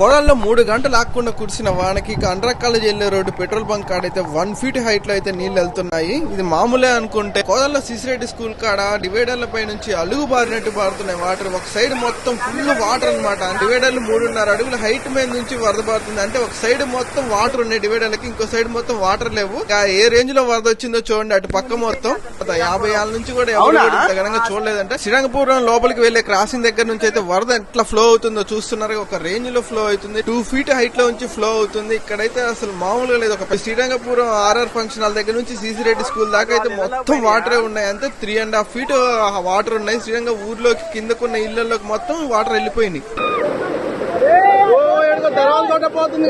పొలాల్లో 3 గంటలు ఆకుండా కురిసిన వానకి కండ్రాక్ కాలేజ్ వెళ్లే రోడ్డు పెట్రోల్ బంక్ కాడైతే 1 feet హైట్ లో అయితే నీళ్లు వెళ్తున్నాయి. ఇది మామూలే అనుకుంటే కోదల్లో సిసిరెడ్డి స్కూల్ కాడ డివైడర్ల పై నుంచి అలుగు బారినట్టు పారుతున్నాయి వాటర్. ఒక సైడ్ మొత్తం ఫుల్ వాటర్ అనమాట. డివైడర్లు 3.5 అడుగుల హైట్ మీద నుంచి వరద పారుతుంది. అంటే ఒక సైడ్ మొత్తం వాటర్ ఉన్నాయి డివైడర్లకి, ఇంకో సైడ్ మొత్తం వాటర్ లేవు. ఏ రేంజ్ లో వరద వచ్చిందో చూడండి. అటు పక్క మొత్తం 50 ఏళ్ళ నుంచి కూడా ఎవరు ఇంతగానంగా చూడలేదంటే. శ్రీరంగపురం లోపలికి వెళ్లే క్రాసింగ్ దగ్గర నుంచి అయితే వరద ఎట్లా ఫ్లో అవుతుందో చూస్తున్నారు. ఒక రేంజ్ లో ఫ్లో అవుతుంది. 2 feet హైట్ లో నుంచి ఫ్లో అవుతుంది. ఇక్కడైతే అసలు మామూలుగా లేదు. ఒక శ్రీరంగపురం ఆర్ఆర్ ఫంక్షన్ హాల్ దగ్గర నుంచి సిసిరెడ్డి స్కూల్ దాకా అయితే మొత్తం వాటరే ఉన్నాయి. అంతే 3.5 feet వాటర్ ఉన్నాయి. శ్రీరంగ ఊర్లోకి కిందకున్న ఇళ్లలోకి మొత్తం వాటర్ వెళ్ళిపోయింది. పోతుంది